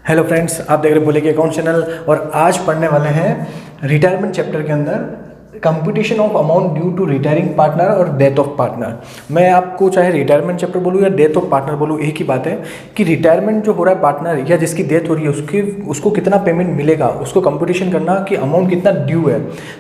Hello friends, आप देख रहे हैं बोले के अकाउंट चैनल। और आज पढ़ने वाले हैं रिटायरमेंट चैप्टर के अंदर computation of amount due to retiring partner और डेथ ऑफ पार्टनर। मैं आपको चाहे रिटायरमेंट चैप्टर बोलूँ या डेथ ऑफ पार्टनर बोलूँ, एक ही बात है कि रिटायरमेंट जो हो रहा है पार्टनर या जिसकी डेथ हो रही है उसको कितना पेमेंट मिलेगा, उसको कंप्यूटेशन करना कि अमाउंट कितना ड्यू है।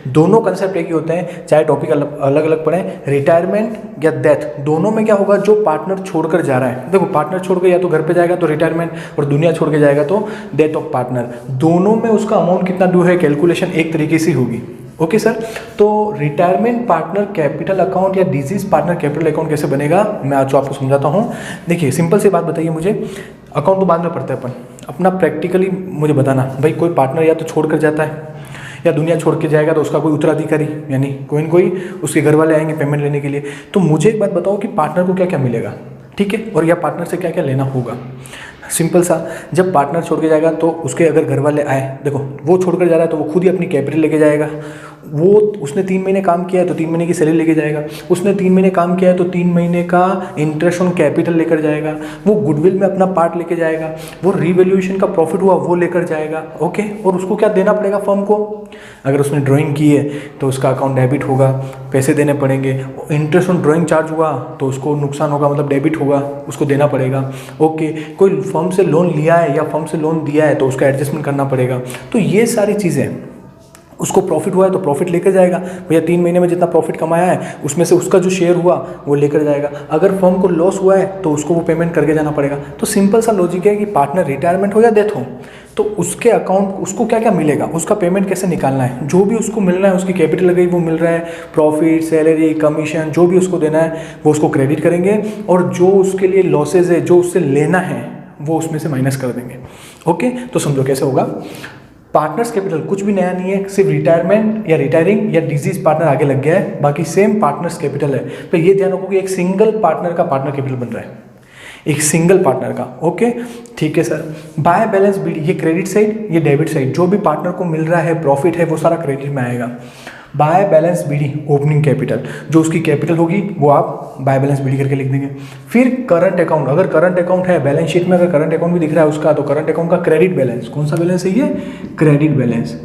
दोनों कंसेप्ट एक ही होते हैं, चाहे टॉपिक अलग अलग पढ़ें। रिटायरमेंट या डेथ दोनों में क्या होगा, जो पार्टनर छोड़कर जा रहा है, देखो पार्टनर छोड़कर या तो घर पे जाएगा तो रिटायरमेंट, और दुनिया छोड़ के जाएगा तो डेथ ऑफ पार्टनर। दोनों में उसका अमाउंट कितना ड्यू है, कैलकुलेशन एक तरीके से होगी। ओके सर, तो रिटायरमेंट पार्टनर कैपिटल अकाउंट या डिजीज पार्टनर कैपिटल अकाउंट कैसे बनेगा, मैं आज आपको समझाता हूँ। देखिए सिंपल सी बात बताइए मुझे, अकाउंट तो बाद में पढ़ते हैं अपन, अपना प्रैक्टिकली मुझे बताना। भाई कोई पार्टनर या तो छोड़ कर जाता है या दुनिया छोड़ के जाएगा तो उसका कोई उत्तराधिकारी यानी कोई न कोई उसके घर वाले आएंगे पेमेंट लेने के लिए। तो मुझे एक बात बताओ कि पार्टनर को क्या क्या मिलेगा, ठीक है, और या पार्टनर से क्या क्या लेना होगा। सिंपल सा, जब पार्टनर छोड़ के जाएगा तो उसके अगर घर वाले आए, देखो वो छोड़कर जा रहा है तो वो खुद ही अपनी कैपिटल लेके जाएगा। वो उसने 3 महीने काम किया है तो 3 महीने की सैलरी लेके जाएगा। उसने 3 महीने काम किया है तो 3 महीने का इंटरेस्ट ऑन कैपिटल लेकर जाएगा। वो गुडविल में अपना पार्ट लेके जाएगा। वो रीवैल्यूएशन का प्रॉफिट हुआ वो लेकर जाएगा। ओके, और उसको क्या देना पड़ेगा फर्म को, अगर उसने ड्राइंग की है तो उसका अकाउंट डेबिट होगा, पैसे देने पड़ेंगे। इंटरेस्ट ऑन ड्राइंग चार्ज हुआ तो उसको नुकसान होगा, मतलब डेबिट होगा, उसको देना पड़ेगा। ओके, कोई फर्म से लोन लिया है या फर्म से लोन दिया है तो उसका एडजस्टमेंट करना पड़ेगा। तो ये सारी चीज़ें, उसको प्रॉफिट हुआ है तो प्रॉफिट लेकर जाएगा, भैया 3 महीने में जितना प्रॉफिट कमाया है उसमें से उसका जो शेयर हुआ वो लेकर जाएगा। अगर फर्म को लॉस हुआ है तो उसको वो पेमेंट करके जाना पड़ेगा। तो सिंपल सा लॉजिक है कि पार्टनर रिटायरमेंट हो या डेथ हो तो उसके अकाउंट उसको क्या क्या मिलेगा, उसका पेमेंट कैसे निकालना है, जो भी उसको मिलना है, उसकी कैपिटल लगी वो मिल रहा है, प्रॉफिट, सैलरी, कमीशन, जो भी उसको देना है वो उसको क्रेडिट करेंगे, और जो उसके लिए लॉसेज है जो उससे लेना है वो उसमें से माइनस कर देंगे। ओके, तो समझो कैसे होगा। पार्टनर्स कैपिटल कुछ भी नया नहीं है, सिर्फ रिटायरमेंट या रिटायरिंग या डिजीज पार्टनर आगे लग गया है, बाकी सेम पार्टनर्स कैपिटल है। तो ये ध्यान रखो कि एक सिंगल पार्टनर का पार्टनर कैपिटल बन रहा है, एक सिंगल पार्टनर का। ओके ठीक है सर। बाय बैलेंस बीडी, ये क्रेडिट साइड ये डेबिट साइड, जो भी पार्टनर को मिल रहा है प्रॉफिट है वो सारा क्रेडिट में आएगा। By balance BD opening capital, जो उसकी कैपिटल होगी वो आप बाय बैलेंस बीडी करके लिख देंगे। फिर करंट अकाउंट, अगर करंट अकाउंट है बैलेंस शीट में, अगर करंट अकाउंट भी दिख रहा है उसका, तो करंट अकाउंट का क्रेडिट बैलेंस, कौन सा बैलेंस है ये, क्रेडिट बैलेंस,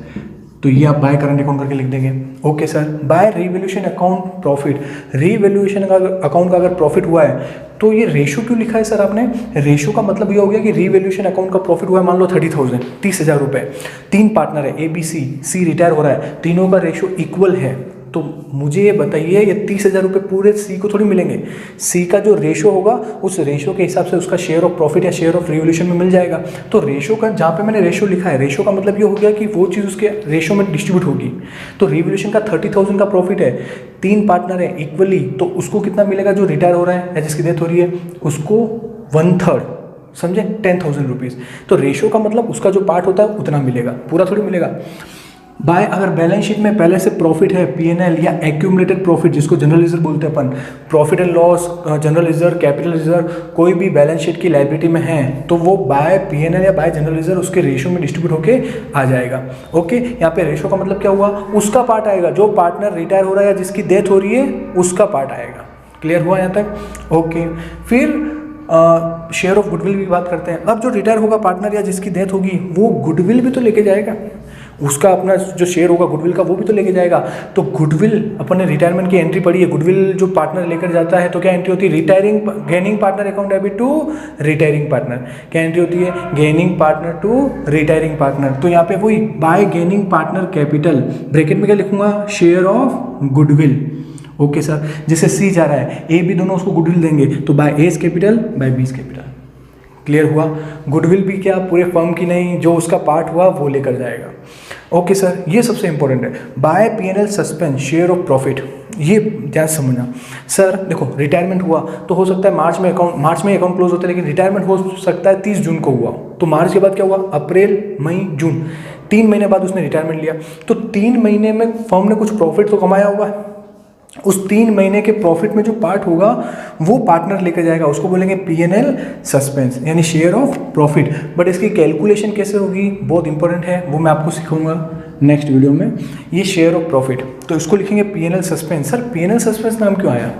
तो ये आप बाय करंट अकाउंट करके लिख देंगे। Okay sir. By revaluation account profit, revaluation account का अगर प्रॉफिट हुआ है तो ये रेशो क्यों लिखा है सर आपने, रेशो का मतलब ये हो गया कि रिवैल्यूएशन अकाउंट का प्रॉफिट हुआ है मान लो 30,000, 30,000 रुपये। 3 पार्टनर है, A B C, C retire हो रहा है, तीनों का रेशो इक्वल है। तो मुझे ये बताइए, ये 30,000 रुपये पूरे सी को थोड़ी मिलेंगे, सी का जो रेशो होगा उस रेशो के हिसाब से उसका शेयर ऑफ प्रॉफिट या शेयर ऑफ रिवॉल्यूशन में मिल जाएगा। तो रेशो का, जहाँ पे मैंने रेशो लिखा है, रेशो का मतलब ये हो गया कि वो चीज़ उसके रेशो में डिस्ट्रीब्यूट होगी। तो रिवॉल्यूशन का 30,000 का प्रॉफिट है, 3 पार्टनर है इक्वली, तो उसको कितना मिलेगा, जो रिटायर हो रहा है या जिसकी डेथ हो रही है उसको 1/3, समझे, 10,000 रुपीज़। तो रेशो का मतलब उसका जो पार्ट होता है उतना मिलेगा, पूरा थोड़ी मिलेगा। बाय, अगर बैलेंस शीट में पहले से प्रॉफिट है, पीएनएल या एक्यूमुलेटेड प्रॉफिट जिसको जनरल रिजर्व बोलते हैं अपन, profit and loss, general reserve, capital reserve, कोई भी बैलेंस शीट की लायबिलिटी में है तो वो बाय पीएनएल या बाय जनरल रिजर्व उसके रेशो में डिस्ट्रीब्यूट होके आ जाएगा। ओके, यहाँ पे रेशो का मतलब क्या हुआ, उसका पार्ट आएगा, जो पार्टनर रिटायर हो रहा है या जिसकी डेथ हो रही है उसका पार्ट आएगा। क्लियर हुआ यहाँ तक। ओके, फिर शेयर ऑफ गुडविल की बात करते हैं। अब जो रिटायर होगा पार्टनर या जिसकी डेथ होगी वो गुडविल भी तो लेके जाएगा, उसका अपना जो शेयर होगा गुडविल का वो भी तो लेके जाएगा। तो गुडविल, अपन ने रिटायरमेंट की एंट्री पढ़ी है, गुडविल जो पार्टनर लेकर जाता है तो क्या एंट्री होती है, retiring gaining partner account debit to retiring partner. क्या एंट्री होती है, gaining partner to retiring partner. तो यहाँ पे वही by gaining partner capital, bracket में क्या लिखूंगा, share of goodwill. Okay sir, जैसे सी जा रहा है, ए बी दोनों उसको गुडविल देंगे, तो by A's capital by B's capital. Clear हुआ। गुडविल भी क्या पूरे फर्म की नहीं, जो उसका पार्ट हुआ वो लेकर जाएगा। ओके सर, ये सबसे इंपॉर्टेंट है। By PNL suspense share of profit, ये ध्यान समझना। सर देखो रिटायरमेंट हुआ तो हो सकता है मार्च में अकाउंट क्लोज होता है, लेकिन रिटायरमेंट हो सकता है 30 जून को हुआ, तो मार्च के बाद क्या हुआ, अप्रैल मई जून, 3 महीने बाद उसने रिटायरमेंट लिया। तो 3 महीने में फर्म ने कुछ प्रॉफिट तो कमाया हुआ है, उस 3 महीने के प्रॉफिट में जो पार्ट होगा वो पार्टनर लेकर जाएगा, उसको बोलेंगे पीएनएल सस्पेंस यानी शेयर ऑफ प्रॉफिट। बट इसकी कैलकुलेशन कैसे होगी बहुत इंपॉर्टेंट है, वो मैं आपको सिखाऊंगा नेक्स्ट वीडियो में। ये शेयर ऑफ प्रॉफिट, तो इसको लिखेंगे PNL suspense. Sir PNL suspense नाम क्यों आया,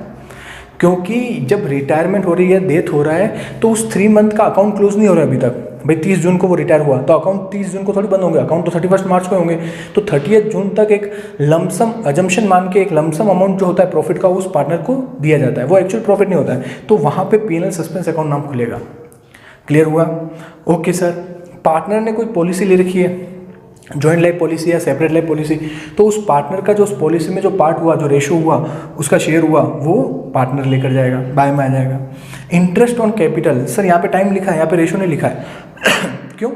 क्योंकि जब रिटायरमेंट हो रही है, डेथ हो रहा है, तो उस 3 मंथ का अकाउंट क्लोज नहीं हो रहा है अभी तक, भाई 30 जून को वो रिटायर हुआ तो अकाउंट 30 जून को थोड़ी बंद होंगे, अकाउंट तो 31 मार्च को होंगे। तो 30 जून तक एक लमसम अजम्पशन मान के एक लमसम अमाउंट जो होता है प्रॉफिट का उस पार्टनर को दिया जाता है, वो एक्चुअल प्रॉफिट नहीं होता है। तो वहाँ पे पीएनएल सस्पेंस अकाउंट नाम खुलेगा। क्लियर हुआ? Okay sir. पार्टनर ने कोई पॉलिसी ले रखी है, जॉइंट लाइफ पॉलिसी या सेपरेट लाइफ पॉलिसी, तो उस पार्टनर का जो उस पॉलिसी में जो पार्ट हुआ, जो रेशो हुआ, उसका शेयर हुआ, वो पार्टनर लेकर जाएगा, बाय में आ जाएगा। इंटरेस्ट ऑन कैपिटल, सर यहाँ पे टाइम लिखा है, यहाँ पे रेशो नहीं लिखा है क्यों?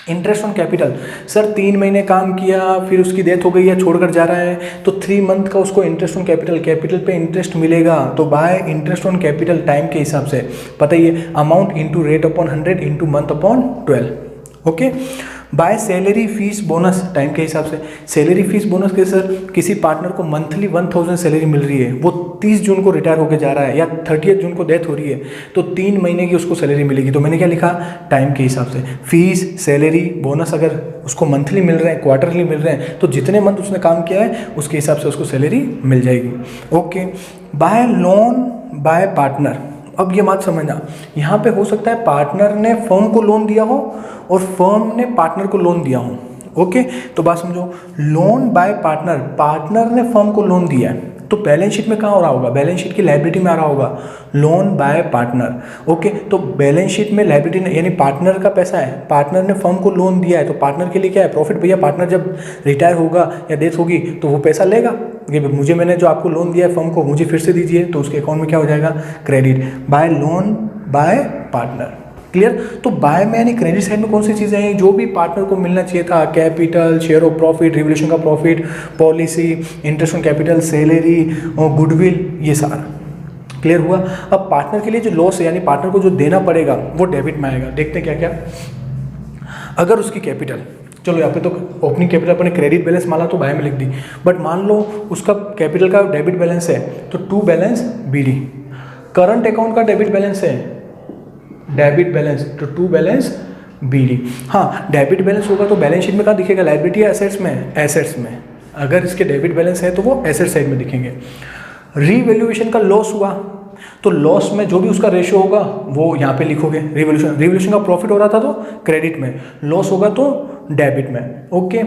इंटरेस्ट ऑन कैपिटल, सर 3 महीने काम किया फिर उसकी डेथ हो गई या छोड़कर जा रहा है तो 3 मंथ का उसको इंटरेस्ट ऑन कैपिटल, कैपिटल पे इंटरेस्ट मिलेगा। तो bye interest on capital time के हिसाब से, पता ही है, amount into rate upon 100 into month upon 12। Okay. By salary fees bonus time के हिसाब से, सैलरी फीस बोनस के सर किसी पार्टनर को मंथली 1000 सैलरी मिल रही है, वो 30 जून को रिटायर होकर जा रहा है या 30 जून को डेथ हो रही है, तो 3 महीने की उसको सैलरी मिलेगी। तो मैंने क्या लिखा? टाइम के हिसाब से। फीस, सैलरी, बोनस अगर उसको मंथली मिल रहे हैं, क्वार्टरली मिल रहे हैं, तो जितने मंथ उसने काम किया है उसके हिसाब से उसको सैलरी मिल जाएगी। Okay. Bye loan by partner, अब ये बात समझना, यहाँ पे हो सकता है पार्टनर ने फर्म को लोन दिया हो और फर्म ने पार्टनर को लोन दिया हो। ओके, तो बात समझो, लोन बाय पार्टनर, पार्टनर ने फर्म को लोन दिया है तो बैलेंस शीट में कहाँ हो रहा होगा? बैलेंस शीट की लायबिलिटी में आ रहा होगा, लोन बाय पार्टनर। ओके, तो बैलेंस शीट में लायबिलिटी यानी पार्टनर का पैसा है, पार्टनर ने फर्म को लोन दिया है, तो पार्टनर के लिए क्या है? प्रॉफिट। भैया पार्टनर जब रिटायर होगा या डेथ होगी तो वो पैसा लेगा कि मैंने जो आपको लोन दिया है फर्म को, मुझे फिर से दीजिए, तो उसके अकाउंट में क्या हो जाएगा? Credit. Bye loan by partner. Clear? तो बाय में यानी क्रेडिट साइड में कौन सी चीज़ें हैं जो भी पार्टनर को मिलना चाहिए था? Capital, share of profit, revolution का profit, policy, interest on capital, salary और गुडविल, ये सारा। क्लियर हुआ? अब पार्टनर के लिए जो लॉस है यानी पार्टनर को जो देना पड़ेगा वो डेबिट में आएगा। देखते हैं क्या क्या। अगर उसकी कैपिटल, चलो यहाँ पे तो ओपनिंग कैपिटल अपने क्रेडिट बैलेंस माना तो बाय में लिख दी, बट मान लो उसका कैपिटल का डेबिट बैलेंस है तो to balance BD. Current account का डेबिट बैलेंस है, डेबिट बैलेंस तो टू बैलेंस बीडी। हाँ, डेबिट बैलेंस होगा तो बैलेंस शीट में कहाँ दिखेगा? लायबिलिटी या एसेट्स में? एसेट्स में। अगर इसके डेबिट बैलेंस है तो वो एसेट साइड में दिखेंगे। रीवैल्यूएशन का लॉस हुआ तो लॉस में जो भी उसका रेशियो होगा वो यहाँ पे लिखोगे। रिवोल्यूशन का प्रॉफिट हो रहा था तो क्रेडिट में, लॉस होगा तो डेबिट में। ओके।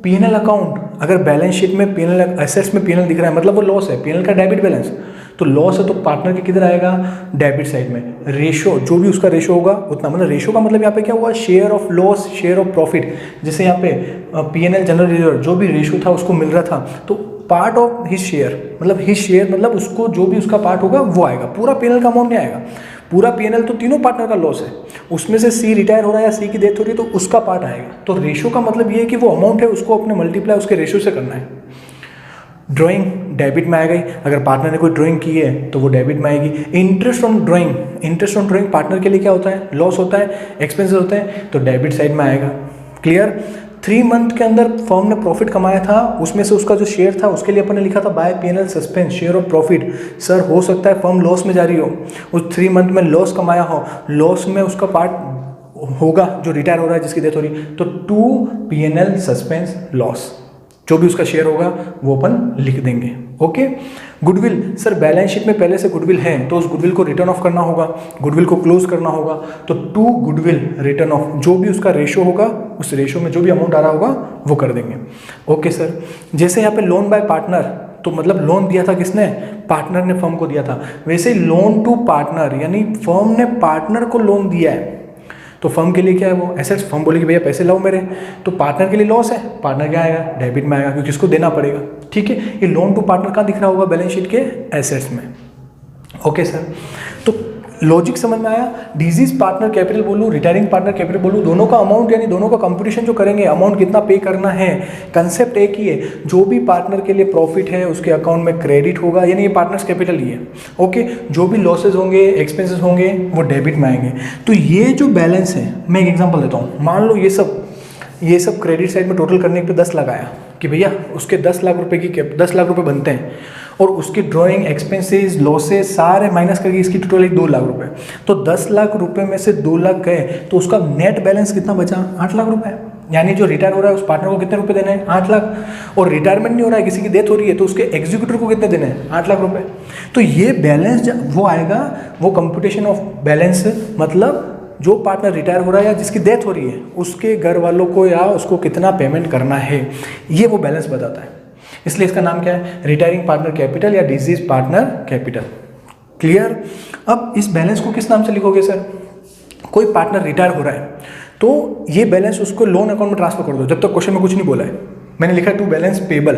पीएनएल अकाउंट, अगर बैलेंस शीट में पीएनएल, एसेट्स में पीएनएल दिख रहा है मतलब वो लॉस है, पीएनएल का डेबिट बैलेंस, तो लॉस है तो पार्टनर के किधर आएगा? डेबिट साइड में। रेशो, जो भी उसका रेशो होगा उतना, मतलब रेशो का मतलब यहाँ पे क्या हुआ? Share of loss, share of profit. जैसे यहाँ पे पीएनएल जनरल रिजर्व जो भी रेशो था उसको मिल रहा था तो पार्ट ऑफ हिज शेयर, मतलब हिज शेयर मतलब उसको जो भी उसका पार्ट होगा वो आएगा, पूरा पीएनएल का अमाउंट नहीं आएगा। पूरा पीएनएल तो तीनों पार्टनर का लॉस है, उसमें से सी रिटायर हो रहा है या सी की डेथ हो रही है तो उसका पार्ट आएगा। तो रेशो का मतलब ये है कि वो अमाउंट है उसको अपने मल्टीप्लाई उसके रेशो से करना है। ड्राइंग डेबिट में आ गई, अगर पार्टनर ने कोई ड्राइंग की है तो वो डेबिट में आएगी। Interest on drawing, interest on drawing partner के लिए क्या होता है? लॉस होता है, एक्सपेंसेस होते हैं, तो डेबिट साइड में आएगा। क्लियर? 3 मंथ के अंदर फर्म ने प्रॉफिट कमाया था, उसमें से उसका जो शेयर था उसके लिए अपन ने लिखा था by PNL suspense share of profit. Sir हो सकता है फर्म लॉस में जा रही हो, उस 3 मंथ में लॉस कमाया हो, लॉस में उसका पार्ट होगा जो रिटायर हो रहा है जिसकी डेथ हो रही है, तो टू पीएनएल सस्पेंस लॉस, जो भी उसका शेयर होगा वो अपन लिख देंगे। Okay. Goodwill, sir balance sheet में पहले से गुडविल है तो उस गुडविल को रिटर्न ऑफ करना होगा, गुडविल को क्लोज करना होगा, तो टू गुडविल रिटर्न ऑफ, जो भी उसका रेशो होगा उस रेशो में जो भी अमाउंट आ रहा होगा वो कर देंगे। Okay sir. जैसे यहाँ पे लोन बाय पार्टनर, तो मतलब लोन दिया था किसने? पार्टनर ने फर्म को दिया था। वैसे लोन टू पार्टनर यानी फर्म ने पार्टनर को लोन दिया है तो फर्म के लिए क्या है? वो एसेट्स। फर्म बोलेगी भैया पैसे लाओ मेरे, तो पार्टनर के लिए लॉस है, पार्टनर क्या आएगा? डेबिट में आएगा क्योंकि इसको देना पड़ेगा। ठीक है, ये लोन टू पार्टनर कहाँ दिख रहा होगा? बैलेंस शीट के एसेट्स में। ओके सर, तो लॉजिक समझ में आया? डिजीज पार्टनर कैपिटल बोलूँ, रिटायरिंग पार्टनर कैपिटल बोलूँ, दोनों का अमाउंट यानी दोनों का कंपटीशन जो करेंगे, अमाउंट कितना पे करना है, कंसेप्ट एक ही है। जो भी पार्टनर के लिए प्रॉफिट है उसके अकाउंट में क्रेडिट होगा, यानी ये पार्टनर्स कैपिटल ही है। ओके, जो भी लॉसेज होंगे, एक्सपेंसेस होंगे, वो डेबिट में आएंगे। तो ये जो बैलेंस है, मैं एक एग्जाम्पल देता हूँ। मान लो ये सब क्रेडिट साइड में टोटल करने पे 10 लाख आया कि भैया उसके 10 लाख रुपए की 10 लाख रुपए बनते हैं और उसकी ड्राइंग, एक्सपेंसेस, लॉसेस सारे माइनस करके इसकी टोटल एक 2 लाख रुपए, तो 10 लाख रुपए में से 2 लाख गए तो उसका नेट बैलेंस कितना बचा? 8 लाख रुपए। यानी जो रिटायर हो रहा है उस पार्टनर को कितने रुपए देने हैं? 8 लाख। और रिटायरमेंट नहीं हो रहा है, किसी की डेथ हो रही है तो उसके एग्जीक्यूटिव को कितने देने हैं? 8 लाख रुपए। तो ये बैलेंस वो आएगा, वो कंप्यूटेशन ऑफ बैलेंस मतलब जो पार्टनर रिटायर हो रहा है या जिसकी डेथ हो रही है उसके घर वालों को या उसको कितना पेमेंट करना है, ये वो बैलेंस बताता है। इसलिए इसका नाम क्या है, रिटायरिंग पार्टनर कैपिटल या डिजीज पार्टनर कैपिटल। क्लियर। अब इस बैलेंस को किस नाम से लिखोगे सर, कोई पार्टनर रिटायर हो रहा है तो ये बैलेंस उसको लोन अकाउंट में ट्रांसफर कर दो, जब तक क्वेश्चन में कुछ नहीं बोला है। मैंने लिखा है टू बैलेंस पेबल,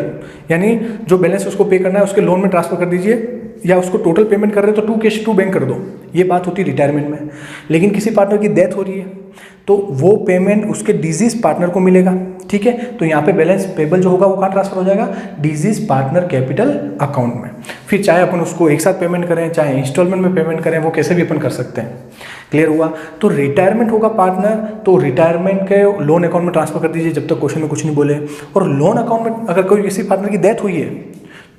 यानी जो बैलेंस उसको पे करना है उसके लोन में ट्रांसफर कर दीजिए, या उसको टोटल पेमेंट कर रहे हो तो 2 कैश 2 बैंक कर दो। ये बात होती है रिटायरमेंट में। लेकिन किसी पार्टनर की डेथ हो रही है तो वो पेमेंट उसके डिजीज पार्टनर को मिलेगा, ठीक है। तो यहाँ पे बैलेंस पेबल जो होगा वो कहाँ ट्रांसफर हो जाएगा, डिजीज पार्टनर कैपिटल अकाउंट में। फिर चाहे अपन उसको एक साथ पेमेंट करें, चाहे इंस्टॉलमेंट में पेमेंट करें, वो कैसे भी अपन कर सकते हैं। क्लियर हुआ। तो रिटायरमेंट होगा पार्टनर, तो रिटायरमेंट के लोन अकाउंट में ट्रांसफर कर दीजिए जब तक क्वेश्चन में कुछ नहीं बोले। और लोन अकाउंट में अगर कोई किसी पार्टनर की डेथ हुई है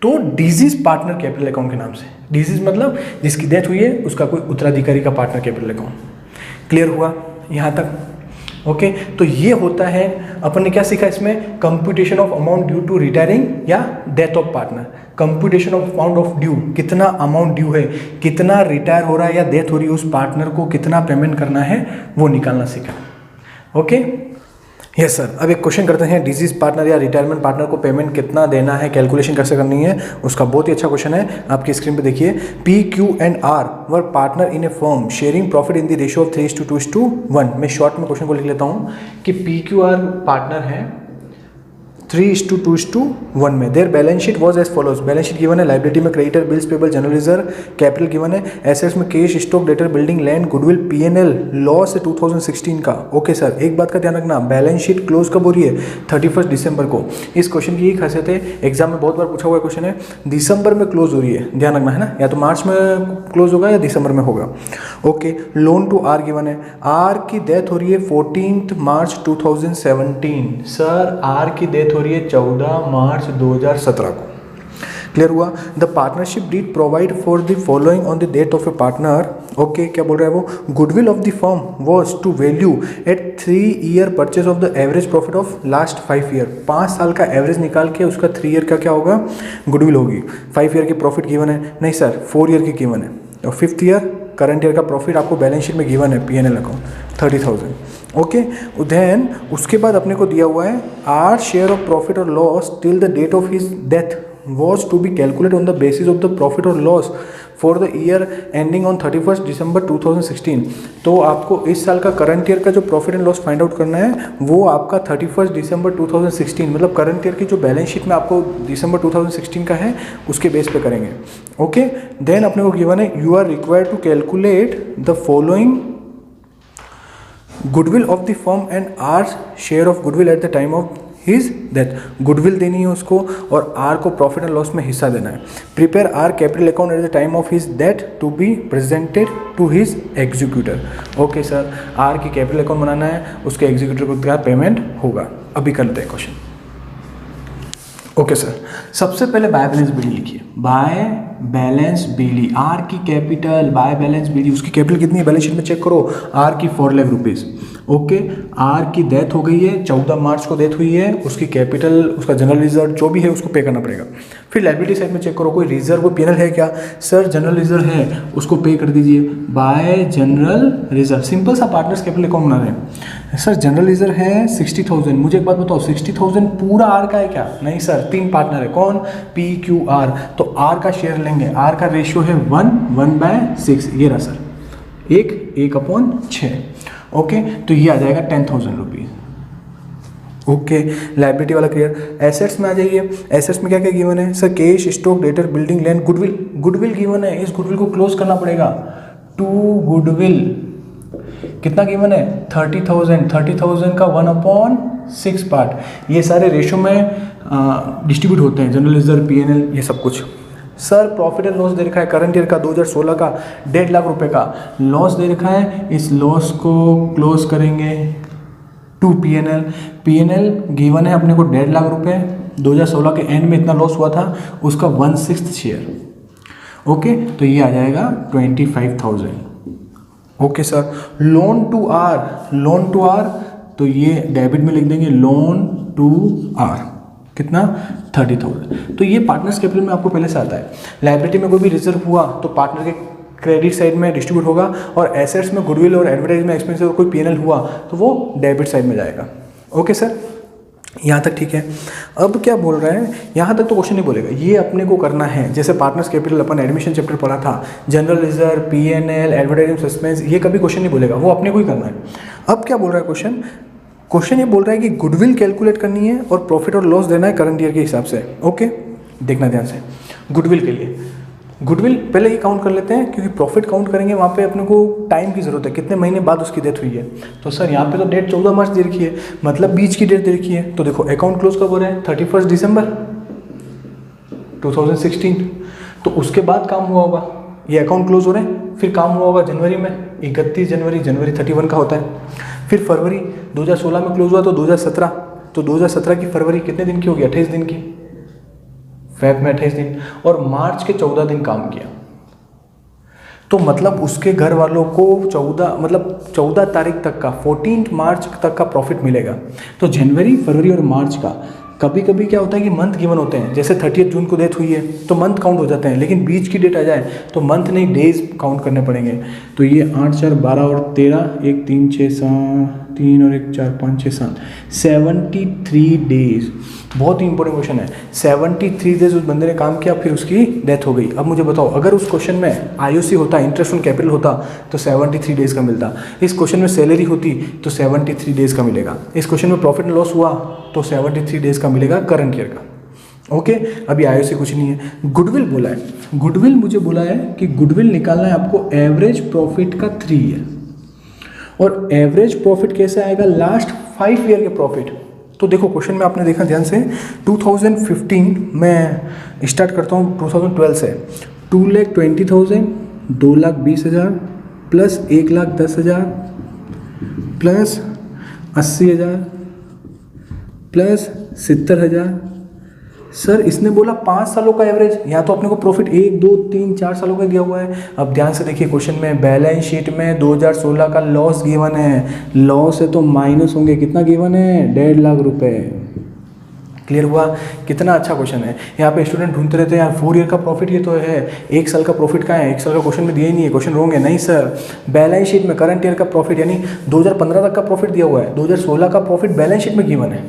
तो डिजीज पार्टनर कैपिटल अकाउंट के नाम से, डिजीज मतलब जिसकी डेथ हुई है उसका कोई उत्तराधिकारी का पार्टनर कैपिटल अकाउंट। क्लियर हुआ यहाँ तक, ओके। तो ये होता है, अपन ने क्या सीखा इसमें, computation of amount due to retiring या death of partner. Computation of amount of due, कितना अमाउंट ड्यू है, कितना रिटायर हो रहा है या डेथ हो रही है उस पार्टनर को कितना पेमेंट करना है वो निकालना सीखा। Okay yes sir. अब एक क्वेश्चन करते हैं, डिजीज पार्टनर या रिटायरमेंट पार्टनर को पेमेंट कितना देना है, कैलकुलेशन कैसे करनी है उसका। बहुत ही अच्छा क्वेश्चन है, आपकी स्क्रीन पे देखिए। P Q and R were partner in a firm sharing profit in the ratio of 3:2:1। मैं शॉर्ट में क्वेश्चन को लिख लेता हूँ कि पी क्यू आर पार्टनर है 3:2:1 में। There balance sheet was as follows. Balance sheet given है, लाइबिलिटी में creditor, bills payable, general reserve, capital given है, एसेट्स में cash, stock, debtor, building, land, goodwill, PNL, loss है 2016 का। ओके सर, एक बात का ध्यान रखना, बैलेंस शीट क्लोज कब हो रही है, 31 दिसंबर को। इस क्वेश्चन की एक खासियत है, एग्जाम में बहुत बार पूछा हुआ क्वेश्चन है, दिसंबर में क्लोज हो रही है, ध्यान रखना है ना, या तो मार्च में क्लोज होगा या दिसंबर में होगा। Okay, loan to R given है, आर की डेथ हो रही है 14 मार्च 2017। सर आर की डेथ हो रही है 14 मार्च 2017 को। क्लियर हुआ। The partnership deed provide for the following on the date of a partner. Okay, क्या बोल रहा है वो, goodwill of the firm was to value at 3 year purchase of the average profit of last 5 year. 5 साल का average निकाल के उसका 3 ईयर का क्या होगा, गुडविल होगी। 5 ईयर की प्रॉफिट गिवन है, नहीं सर 4 ईयर की गिवन है, और 5th ईयर करंट ईयर का प्रॉफिट आपको बैलेंस शीट में गिवन है, पीएनएल अकाउंट 30,000। ओके, देन उसके बाद अपने को दिया हुआ है आर शेयर ऑफ प्रॉफिट और loss till the date of his death was to be calculated on the basis of the profit or loss for the year ending on 31st December 2016। तो आपको इस साल का करंट ईयर का जो profit and loss find out करना है वो आपका 31 दिसंबर 2016, मतलब करंट ईयर की जो बैलेंस शीट में आपको दिसंबर 2016 का है उसके बेस पे करेंगे। ओके, देन अपने को गिवन है you are required to calculate the following goodwill of the firm and R share of goodwill at the time of his death. Goodwill देनी है उसको और आर को प्रॉफिट एंड लॉस में हिस्सा देना है। Prepare R capital account at the time of his death to be presented to his executor. Okay sir, R की कैपिटल अकाउंट बनाना है, उसके एग्जीक्यूटर को क्या पेमेंट होगा। अभी करते हैं क्वेश्चन। ओके सर, सबसे पहले बाय बैलेंस बीडी लिखिए, बाय बैलेंस बीडी, आर की कैपिटल, बाय बैलेंस बीडी, उसकी कैपिटल कितनी है बैलेंस शीट में चेक करो, आर की 4 लाख रुपीज़। ओके, आर की डेथ हो गई है, 14 मार्च को डेथ हुई है, उसकी कैपिटल, उसका जनरल रिजर्व जो भी है उसको पे करना पड़ेगा। फिर लायबिलिटी साइड में चेक करो कोई रिजर्व, कोई पीएनएल है क्या, सर जनरल रिजर्व है, उसको पे कर दीजिए बाय जनरल रिजर्व। सिंपल सा पार्टनर्स कैपिटल अकाउंट बना रहे हैं। सर जनरल रिजर्व है 60,000, मुझे एक बात बताओ 60,000 पूरा आर का है क्या, नहीं सर, 3 पार्टनर है, कौन, पी क्यू आर, तो आर का शेयर लेंगे, आर का रेशियो है 1:6, ये रहा सर, 1/6। ओके, तो ये आ जाएगा 10,000 रुपीज़। ओके, लाइबिलिटी वाला क्लियर। एसेट्स में आ जाइए, एसेट्स में क्या क्या गिवन है, sir cash, stock, debtor, building, land, goodwill, goodwill given है, इस गुडविल को क्लोज करना पड़ेगा। टू गुडविल कितना गिवन है, 30,000, 30,000 का 1/6 पार्ट, ये सारे रेशो में डिस्ट्रीब्यूट होते हैं, जनरल रिजर्व, पीएनएल, ये सब कुछ। सर प्रॉफिट एंड लॉस दे रखा है करंट ईयर का 2016 का 1.5 लाख रुपए का लॉस दे रखा है, इस लॉस को क्लोज करेंगे टू पीएनएल। पीएनएल गिवन है अपने को 1.5 लाख रुपए, 2016 के एंड में इतना लॉस हुआ था, उसका 1/6 शेयर। ओके, तो ये आ जाएगा 25,000। Okay sir, loan to R, loan to R, तो ये डेबिट में लिख देंगे, लोन टू आर कितना, 30,000। तो ये पार्टनर्स कैपिटल में आपको पहले से आता है। लायबिलिटी में कोई भी रिजर्व हुआ तो पार्टनर के क्रेडिट साइड में डिस्ट्रीब्यूट होगा, और एसेट्स में गुडविल और एडवर्टाइजमेंट एक्सपेंसेस और कोई पीएनएल हुआ तो वो डेबिट साइड में जाएगा। ओके सर, यहाँ तक ठीक है। अब क्या बोल रहा है, यहाँ तक तो क्वेश्चन नहीं बोलेगा, ये अपने को करना है। जैसे पार्टनर्स कैपिटल अपन एडमिशन चैप्टर पढ़ा था, general reserve, PNL, advertisement suspense, ये कभी क्वेश्चन नहीं बोलेगा, वो अपने को ही करना है। अब क्या बोल रहा है क्वेश्चन ये बोल रहा है कि गुडविल कैलकुलेट करनी है और प्रॉफिट और लॉस देना है करंट ईयर के हिसाब से। ओके, देखना ध्यान से। गुडविल के लिए गुडविल पहले ये काउंट कर लेते हैं, क्योंकि प्रॉफिट काउंट करेंगे वहाँ पे अपने को टाइम की जरूरत है, कितने महीने बाद उसकी डेथ हुई है। तो सर यहाँ पे तो डेट 14 मार्च दे रखी है, मतलब बीच की डेट दे रखी है। तो देखो अकाउंट क्लोज कब हो रहा है, 31 दिसंबर 2016। तो उसके बाद काम हुआ होगा, ये अकाउंट क्लोज हो रहे हैं, फिर काम हुआ होगा जनवरी में 31 जनवरी, जनवरी 31 का होता है। फिर फरवरी 2016 में क्लोज हुआ तो 2017, तो 2017 की फरवरी कितने दिन की होगी, 28 दिन की, फेब में 28 दिन, और मार्च के 14 दिन काम किया। तो मतलब उसके घर वालों को 14 तारीख तक का, 14 मार्च तक का प्रॉफिट मिलेगा। तो जनवरी, फरवरी और मार्च का कभी कभी क्या होता है कि मंथ गिवन होते हैं, जैसे 30 जून को डेथ हुई है तो मंथ काउंट हो जाते हैं, लेकिन बीच की डेट आ जाए तो मंथ नहीं डेज काउंट करने पड़ेंगे। तो ये 8 4 12 और 13, 1 3 6 7 3 और 1 4 5 6 7 73 डेज। बहुत ही इंपॉर्टेंट क्वेश्चन है। 73 डेज उस बंदे ने काम किया, फिर उसकी डेथ हो गई। अब मुझे बताओ, अगर उस क्वेश्चन में आईओसी होता, इंटरेस्ट ऑन कैपिटल होता, तो 73 डेज का मिलता। इस क्वेश्चन में सैलरी होती तो 73 डेज का मिलेगा। इस क्वेश्चन में प्रॉफिट एंड लॉस हुआ तो 73 डेज का मिलेगा करंट ईयर का। ओके, अभी आईओसी कुछ नहीं है। गुडविल बोला है, गुडविल मुझे बोला है कि गुडविल निकालना है आपको एवरेज प्रॉफिट का 3 ईयर, और एवरेज प्रॉफिट कैसे आएगा, लास्ट 5 ईयर के प्रॉफिट। तो देखो क्वेश्चन में आपने देखा ध्यान से, 2015 में स्टार्ट करता हूँ 2012 से, 2,20,000, 2,20,000 प्लस 1,10,000 प्लस 80,000 प्लस 70,000। सर इसने बोला 5 सालों का एवरेज, यहाँ तो अपने को प्रॉफिट 1 2 3 4 सालों का दिया हुआ है। अब ध्यान से देखिए क्वेश्चन में बैलेंस शीट में 2016 का लॉस गिवन है, लॉस है तो माइनस होंगे, कितना गिवन है, 1.5 लाख रुपए। क्लियर हुआ, कितना अच्छा क्वेश्चन है। यहाँ पे स्टूडेंट ढूंढते रहते हैं यार 4 ईयर का प्रॉफिट ये तो है, 1 साल का प्रॉफिट कहाँ है, 1 साल का क्वेश्चन में दिया ही नहीं है, क्वेश्चन रॉन्ग है। नहीं सर, बैलेंस शीट में करंट ईयर का प्रॉफिट यानी 2015 तक का प्रॉफिट दिया हुआ है, 2016 का प्रॉफिट बैलेंस शीट में गिवन है।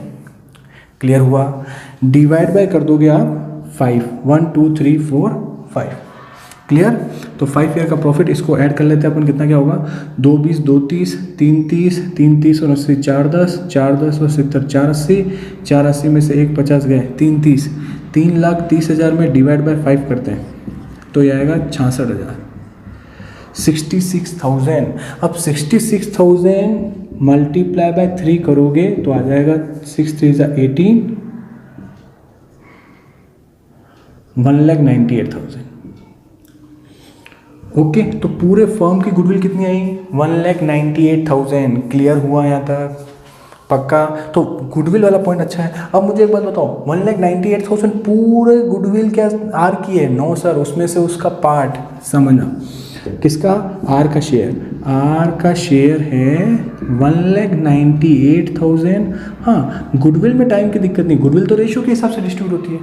क्लियर हुआ, डिवाइड बाय कर दोगे आप 5, 1 2 3 4 5। क्लियर, तो 5 ईयर का प्रॉफिट, इसको ऐड कर लेते हैं अपन, कितना क्या होगा, 2 20 2 30 3 30 3 30 और 80 4 10 4 10 और 70 4 80 4 80 में से 1 50 गए 3 30, 3,30,000 में डिवाइड बाय 5 करते हैं तो ये आएगा 66,000, 66,000। अब 66,000 मल्टीप्लाई बाय 3 करोगे तो आ जाएगा 6 3 18, 1,98,000। ओके, तो पूरे फर्म की गुडविल कितनी आई, 1,98,000। क्लियर हुआ यहाँ तक, पक्का। तो गुडविल वाला पॉइंट अच्छा है। अब मुझे एक बात बताओ, 1,98,000 पूरे गुडविल क्या आर की है, नो सर, उसमें से उसका पार्ट समझना, किसका, आर का शेयर, आर का शेयर है 1,98,000। हाँ, गुडविल में टाइम की दिक्कत नहीं, गुडविल तो रेशियो के हिसाब से डिस्ट्रीब्यूट होती है,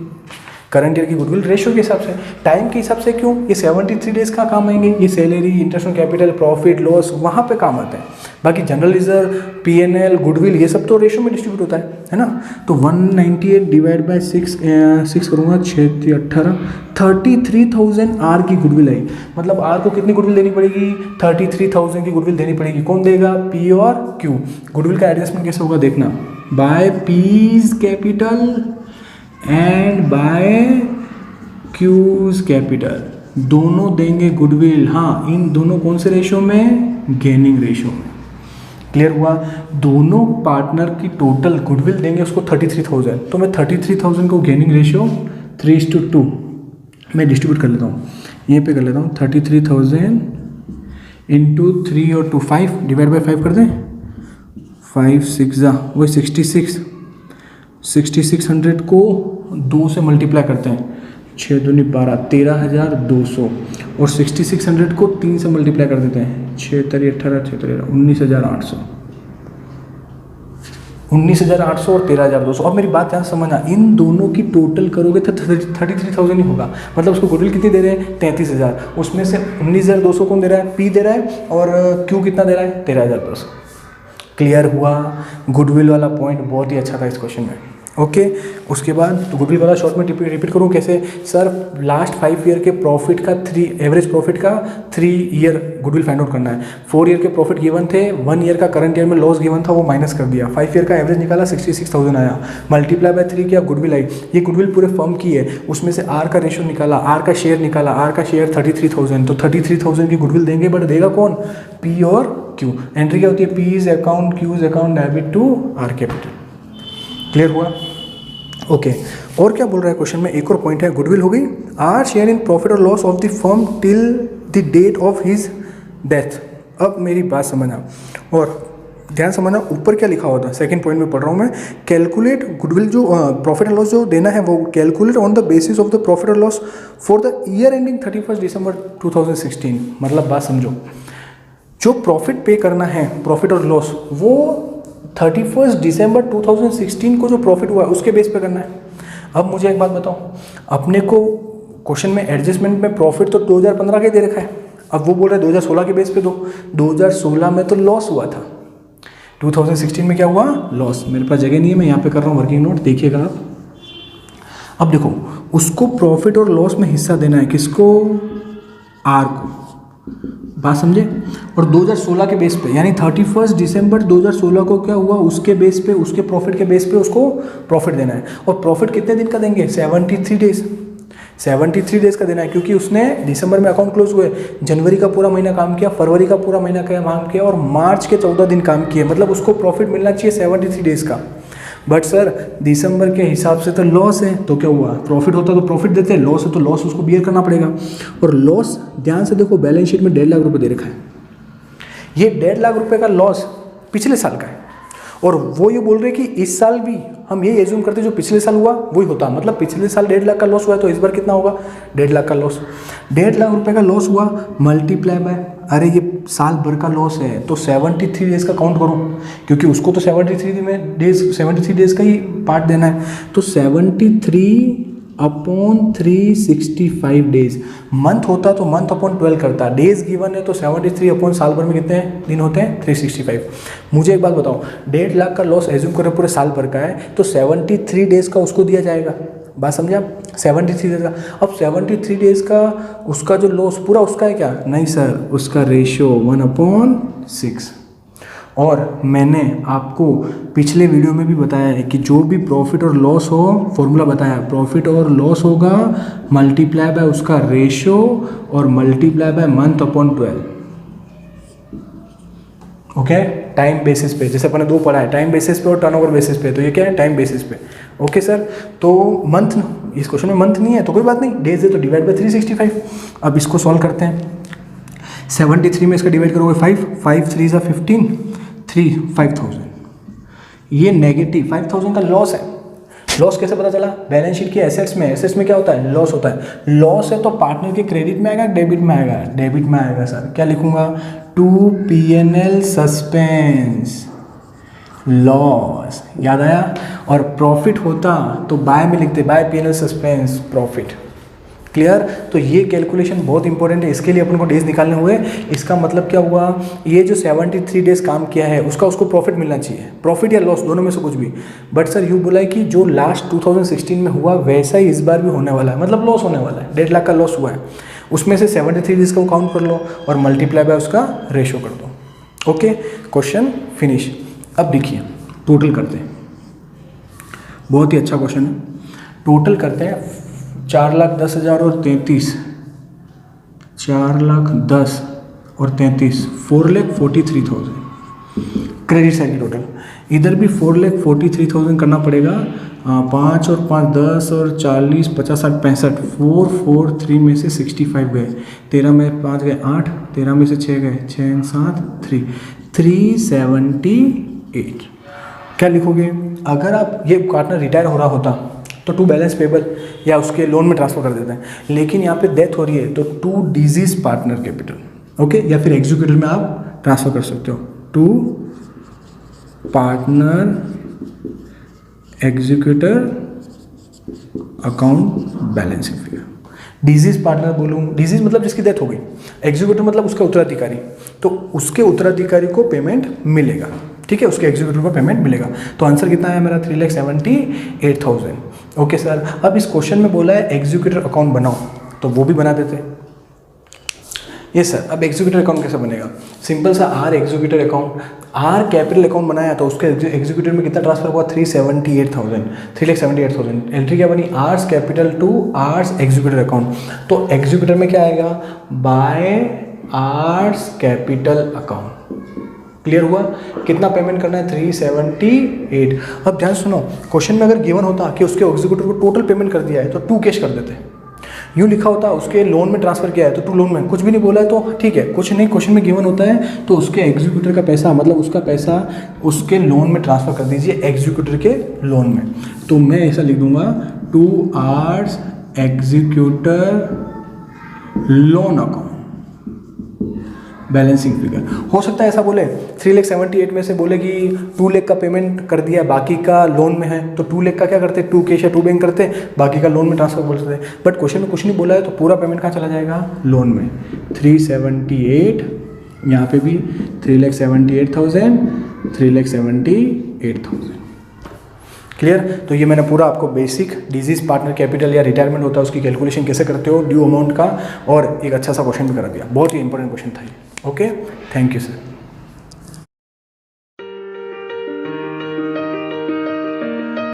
करंट ईयर की गुडविल रेशियो के हिसाब से, टाइम के हिसाब से क्यों, ये 73 डेज का काम आएंगे, ये salary, interest on capital, profit loss वहाँ पे काम आते हैं। बाकी जनरल रिजर्व, पीएनएल, गुडविल ये सब तो रेशियो में डिस्ट्रीब्यूट होता है ना। तो 198 डिवाइड बाय 6 करूँगा, 6 3 18, 33,000 आर की गुडविल आई। मतलब आर को कितनी गुडविल देनी पड़ेगी, 33,000 की गुडविल देनी पड़ेगी। कौन देगा, पी और क्यू। गुडविल का एडजस्टमेंट कैसे होगा देखना, by P's capital and by Q's capital, दोनों देंगे गुडविल। हाँ, इन दोनों कौन से रेशियो में, गेनिंग रेशियो में। क्लियर हुआ, दोनों पार्टनर की टोटल गुडविल देंगे उसको 33,000। तो मैं 33,000 को गेनिंग रेशियो 3:2 मैं डिस्ट्रीब्यूट कर लेता हूँ, यहीं पे कर लेता हूँ। 33,000 इंटू 3 और 2 5 डिवाइड बाई 5 कर दें, 5 6 वही 66, 6600 को 2 से मल्टीप्लाई करते हैं, 6 दूनी 12, 13,200 और 6600 को 3 से मल्टीप्लाई कर देते हैं, 6 3 18 6 13 19,800। 19,800 और 13,200। अब मेरी बात यहाँ समझना, इन दोनों की टोटल करोगे तो 33,000 ही होगा। मतलब उसको गुडविल कितनी दे रहे हैं, 33,000। उसमें से 19,200 कौन दे रहा है, पी दे रहा है, और क्यू कितना दे रहा है, 13,200। क्लियर हुआ? गुडविल वाला पॉइंट बहुत ही अच्छा था इस क्वेश्चन में। ओके, उसके बाद तो गुडविल वाला शॉर्ट में रिपीट करूँ कैसे? सर लास्ट 5 ईयर के प्रॉफिट का एवरेज प्रॉफिट का 3 ईयर गुडविल फाइंड आउट करना है। 4 ईयर के प्रॉफिट गिवन थे, 1 ईयर का करंट ईयर में लॉस गिवन था, वो माइनस कर दिया। 5 ईयर का एवरेज निकाला, 66,000 आया, मल्टीप्लाई बाय 3 किया, गुडविल आई। ये गुडविल पूरे फर्म की है, उसमें से आर का रेशियो निकाला, आर का शेयर निकाला, आर का शेयर 33,000, तो 33,000 की गुडविल देंगे, बट देगा कौन, पी और क्यू। एंट्री क्या होती है, P's account, Q's account, debit to R capital. Clear हुआ? ओके, और क्या बोल रहा है क्वेश्चन में, एक और पॉइंट है, गुडविल हो गई, आर शेयर इन प्रॉफिट और loss of the firm till the date of his death. अब मेरी बात समझना और ध्यान समझना, ऊपर क्या लिखा होता है, सेकंड पॉइंट में पढ़ रहा हूँ मैं, कैलकुलेट गुडविल जो प्रॉफिट एंड लॉस जो देना है वो calculate on the basis of the profit और loss for the year ending 31 December 2016। मतलब बात समझो, जो प्रॉफिट पे करना है, प्रॉफिट और लॉस, वो 31 दिसंबर 2016 को जो प्रॉफिट हुआ है उसके बेस पे करना है। अब मुझे एक बात बताओ, अपने को क्वेश्चन में एडजस्टमेंट में प्रॉफिट तो 2015 के दे रखा है, अब वो बोल रहे हैं 2016 के बेस पे दो। 2016 में तो लॉस हुआ था, 2016 में क्या हुआ, लॉस। मेरे पास जगह नहीं है, मैं यहाँ पे कर रहा हूँ वर्किंग नोट, देखिएगा आप। अब देखो, उसको प्रॉफिट और लॉस में हिस्सा देना है, किसको, आर को। बात समझे? और 2016 के बेस पे, यानी 31 दिसंबर 2016 को क्या हुआ, उसके बेस पे, उसके प्रॉफिट के बेस पे उसको प्रॉफिट देना है। और प्रॉफिट कितने दिन का देंगे, 73 डेज, 73 डेज का देना है, क्योंकि उसने दिसंबर में अकाउंट क्लोज हुए, जनवरी का पूरा महीना काम किया, फरवरी का पूरा महीना काम किया, और मार्च के 14 दिन काम किए। मतलब उसको प्रॉफिट मिलना चाहिए 73 डेज का। बट सर दिसंबर के हिसाब से तो लॉस है, तो क्या हुआ, प्रॉफिट होता तो प्रॉफिट देते, लॉस है तो लॉस उसको बियर करना पड़ेगा। और लॉस ध्यान से देखो, बैलेंस शीट में 1.5 लाख रुपये दे रखा है, ये 1.5 लाख रुपये का लॉस पिछले साल का है, और वो ये बोल रहे कि इस साल भी हम ये एज्यूम करते जो पिछले साल हुआ वही होता। मतलब पिछले साल 1.5 लाख का लॉस हुआ है, तो इस बार कितना होगा, 1.5 लाख का लॉस। 1.5 लाख रुपए का लॉस हुआ, मल्टीप्लाई बाय, अरे ये साल भर का लॉस है तो 73 डेज का काउंट करो, क्योंकि उसको तो 73 डेज का ही पार्ट देना है। तो 73/365 डेज, मंथ होता तो मंथ अपॉन 12 करता, डेज गिवन है तो 73 अपॉन साल भर में कितने दिन होते हैं, 365। मुझे एक बात बताओ, 1.5 लाख का लॉस एज्यूम करो पूरे साल भर का है, तो 73 डेज का उसको दिया जाएगा। बात समझे आप, 73 डेज का। अब 73 डेज का उसका जो लॉस पूरा उसका है क्या, नहीं सर, उसका रेशियो 1/6। और मैंने आपको पिछले वीडियो में भी बताया है कि जो भी प्रॉफिट और लॉस हो, फॉर्मूला बताया, प्रॉफिट और लॉस होगा मल्टीप्लाई बाय उसका रेशियो और multiply by month upon 12। Okay, time basis पे, जैसे अपने 2 पढ़ा है, टाइम बेसिस पे और टर्नओवर बेसिस पे, तो ये क्या है, टाइम बेसिस पे। ओके सर, तो मंथ, इस क्वेश्चन में मंथ नहीं है तो कोई बात नहीं, डेज है तो डिवाइड बाय 365। अब इसको सॉल्व करते हैं, 73 में इसका डिवाइड करोगे 5, 5 3 सा 15, 3 5,000। ये नेगेटिव 5,000 का लॉस है। लॉस कैसे पता चला, बैलेंस शीट की एसेट्स में, एसेट्स में क्या होता है, लॉस होता है। लॉस है तो पार्टनर के क्रेडिट में आएगा, डेबिट में आएगा, डेबिट में आएगा सर। क्या लिखूंगा, टू P&L सस्पेंस लॉस, याद आया। और प्रॉफिट होता तो बाय में लिखते, bye P&L suspense profit. Clear? तो ये कैलकुलेशन बहुत इंपॉर्टेंट है, इसके लिए अपन को डेज निकालने हुए। इसका मतलब क्या हुआ, ये जो 73 डेज काम किया है उसका उसको प्रॉफिट मिलना चाहिए, प्रॉफिट या लॉस दोनों में से कुछ भी। बट सर यूँ बोला है कि जो लास्ट 2016 में हुआ वैसा ही इस बार भी होने वाला है, मतलब लॉस होने वाला है, 1.5 लाख का लॉस हुआ है, उसमें से 73 डेज को काउंट कर लो और मल्टीप्लाई बाय उसका रेशो कर दो। Okay, question finish. अब देखिए टोटल करते हैं, बहुत ही अच्छा क्वेश्चन है। टोटल करते हैं 4,10,000 और 33, 4,10,000 और 33, 4,43,000 क्रेडिट साइड की टोटल। इधर भी 4,43,000 करना पड़ेगा। 5 और 5 10 और 40 50 60 65, 4 4 3 में से 65 गए, 13 में 5 गए 8, 13 में से 6 गए 6 7 3, 378। क्या लिखोगे, अगर आप ये पार्टनर रिटायर हो रहा होता तो टू बैलेंस पेबल या उसके लोन में ट्रांसफर कर देते हैं, लेकिन यहाँ पे डेथ हो रही है तो to deceased partner capital, okay, या फिर एग्जीक्यूटिव में आप ट्रांसफर कर सकते हो, to partner executor account balancing figure. Deceased partner बोलूँ, डिजीज मतलब जिसकी डेथ हो गई, एग्जीक्यूटर मतलब उसका उत्तराधिकारी, तो उसके उत्तराधिकारी को पेमेंट मिलेगा, ठीक है, उसके एग्जीक्यूटिव को पेमेंट मिलेगा। तो आंसर कितना है मेरा 3,78,000। ओके सर, अब इस क्वेश्चन में बोला है एग्जीक्यूटिव अकाउंट बनाओ, तो वो भी बना देते। यस सर, अब एग्जीक्यूटिव अकाउंट कैसे बनेगा? सिंपल सा, R executive account, R capital account बनाया तो उसके एग्जीक्यूटिव में कितना ट्रांसफर हुआ? 3,78,000। एंट्री क्या बनी? R's capital to R's executive account. तो एग्जीक्यूटिव में क्या आएगा? By R's capital account. Clear हुआ? कितना पेमेंट करना है? 378। अब ध्यान सुनो, क्वेश्चन में अगर गिवन होता कि उसके एग्जीक्यूटिव को टोटल पेमेंट कर दिया है तो 2 कैश कर देते। यूँ लिखा होता उसके लोन में ट्रांसफर किया है तो 2 लोन में, कुछ भी नहीं बोला है तो ठीक है, कुछ नहीं, क्वेश्चन में गिवन होता है तो उसके एग्जीक्यूटिव का पैसा मतलब उसका पैसा उसके लोन में ट्रांसफर कर दीजिए, एग्जीक्यूटिव के लोन में। तो मैं ऐसा लिख दूंगा 2 hours executive loan account balancing figure. हो सकता है ऐसा बोले 3,78,000 में से बोले कि 2 लाख का पेमेंट कर दिया, बाकी का लोन में है, तो 2 लाख का क्या करते? 2 कैश या 2 बैंक करते, बाकी का लोन में ट्रांसफर बोलते थे। बट क्वेश्चन में कुछ नहीं बोला है तो पूरा पेमेंट कहाँ चला जाएगा? लोन में। 378, यहाँ पे भी 3,78,000, 3,78,000। क्लियर? तो ये मैंने पूरा आपको बेसिक डिजीज पार्टनर कैपिटल या रिटायरमेंट होता है उसकी कैलकुलेशन कैसे करते हो, ड्यू अमाउंट का, और एक अच्छा सा क्वेश्चन भी करा दिया। बहुत ही इंपॉर्टेंट क्वेश्चन था ये। Okay, thank you sir.